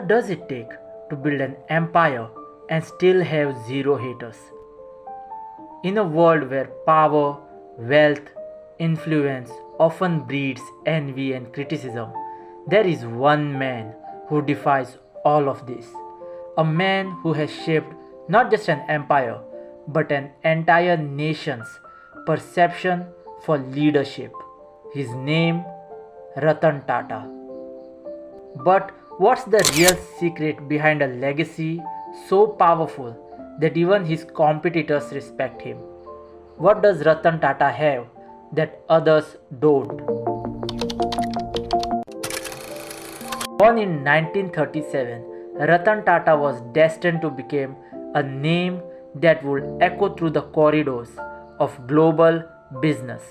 What does it take to build an empire and still have zero haters? In a world where power, wealth, influence often breeds envy and criticism, there is one man who defies all of this. A man who has shaped not just an empire but an entire nation's perception for leadership. His name, Ratan Tata. But what's the real secret behind a legacy so powerful that even his competitors respect him? What does Ratan Tata have that others don't? Born in 1937, Ratan Tata was destined to become a name that would echo through the corridors of global business.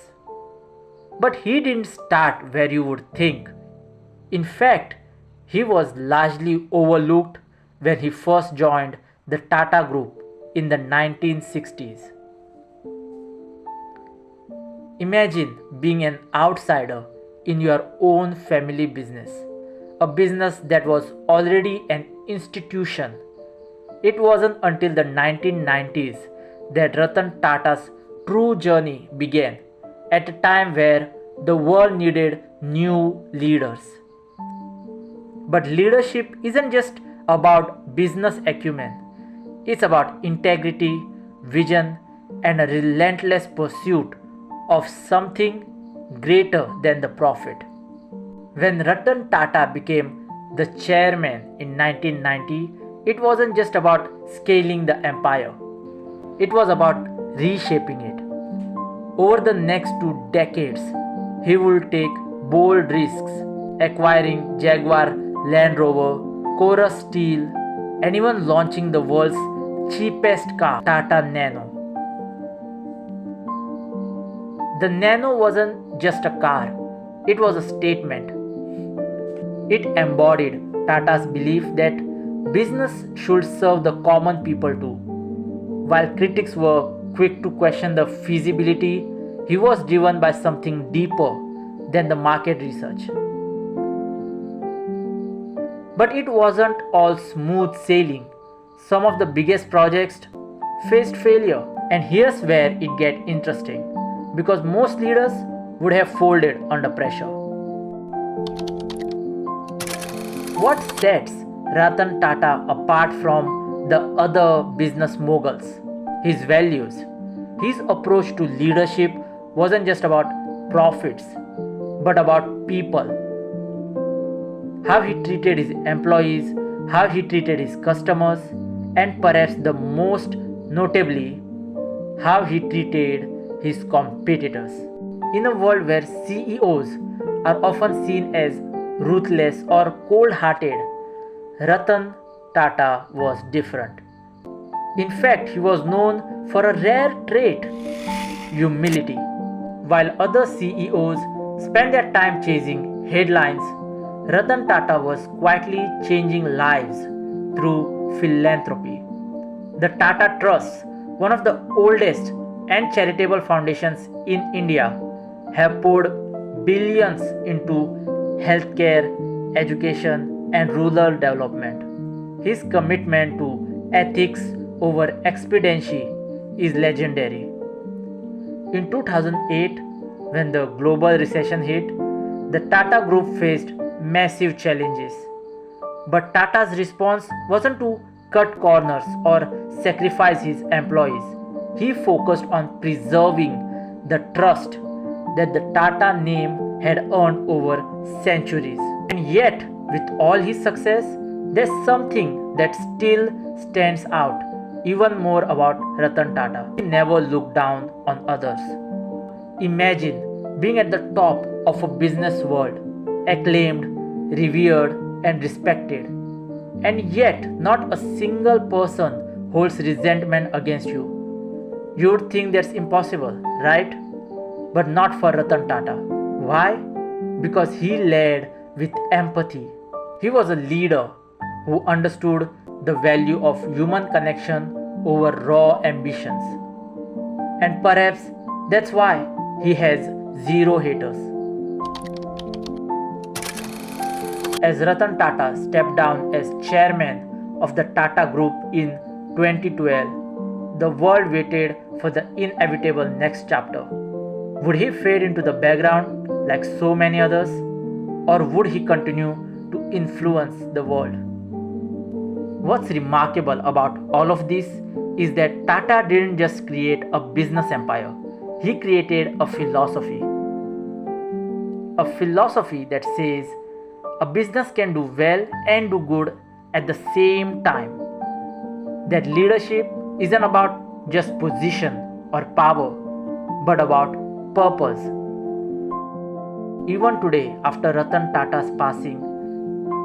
But he didn't start where you would think. In fact, he was largely overlooked when he first joined the Tata Group in the 1960s. Imagine being an outsider in your own family business, a business that was already an institution. It wasn't until the 1990s that Ratan Tata's true journey began, at a time where the world needed new leaders. But leadership isn't just about business acumen, it's about integrity, vision, and a relentless pursuit of something greater than the profit. When Ratan Tata became the chairman in 1990, it wasn't just about scaling the empire, it was about reshaping it. Over the next 2 decades, he would take bold risks, acquiring Jaguar Land Rover, Chorus Steel, and even launching the world's cheapest car, Tata Nano. The Nano wasn't just a car, it was a statement. It embodied Tata's belief that business should serve the common people too. While critics were quick to question the feasibility, he was driven by something deeper than the market research. But it wasn't all smooth sailing. Some of the biggest projects faced failure. And here's where it gets interesting, because most leaders would have folded under pressure. What sets Ratan Tata apart from the other business moguls? His values. His approach to leadership wasn't just about profits, but about people. How he treated his employees, how he treated his customers, and perhaps the most notably, how he treated his competitors. In a world where CEOs are often seen as ruthless or cold hearted, Ratan Tata was different. In fact, he was known for a rare trait, humility. While other CEOs spent their time chasing headlines, Ratan Tata was quietly changing lives through philanthropy. The Tata Trust, one of the oldest and charitable foundations in India, have poured billions into healthcare, education, and rural development. His commitment to ethics over expediency is legendary. In 2008, when the global recession hit, the Tata Group faced massive challenges. But Tata's response wasn't to cut corners or sacrifice his employees. He focused on preserving the trust that the Tata name had earned over centuries. And yet, with all his success, there's something that still stands out even more about Ratan Tata. He never looked down on others. Imagine being at the top of a business world, acclaimed, revered, and respected, and yet not a single person holds resentment against you. You would think that's impossible, right? But not for Ratan Tata. Why? Because he led with empathy. He was a leader who understood the value of human connection over raw ambitions. And perhaps that's why he has zero haters. As Ratan Tata stepped down as chairman of the Tata Group in 2012, the world waited for the inevitable next chapter. Would he fade into the background like so many others, or would he continue to influence the world? What's remarkable about all of this is that Tata didn't just create a business empire, he created a philosophy. A philosophy that says a business can do well and do good at the same time. That leadership isn't about just position or power, but about purpose. Even today, after Ratan Tata's passing,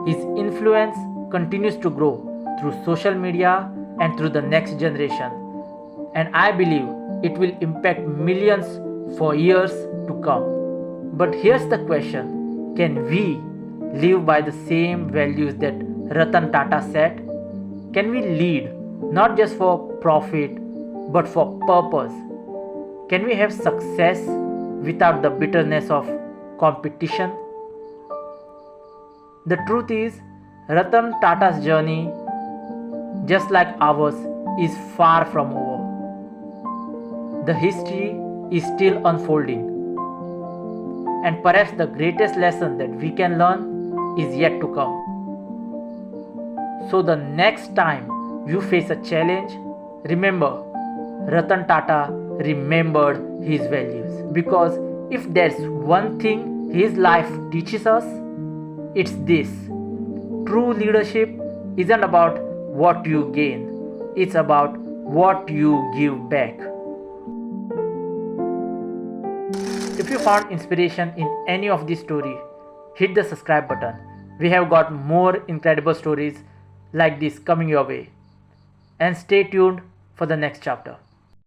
his influence continues to grow through social media and through the next generation. And I believe it will impact millions for years to come. But here's the question, can we live by the same values that Ratan Tata set? Can we lead not just for profit but for purpose? Can we have success without the bitterness of competition? The truth is, Ratan Tata's journey, just like ours, is far from over. The history is still unfolding, and perhaps the greatest lesson that we can learn is yet to come. So, the next time you face a challenge, remember Ratan Tata remembered his values. Because if there's one thing his life teaches us, it's this: true leadership isn't about what you gain, it's about what you give back. If you found inspiration in any of these stories, hit the subscribe button. We have got more incredible stories like this coming your way. And stay tuned for the next chapter.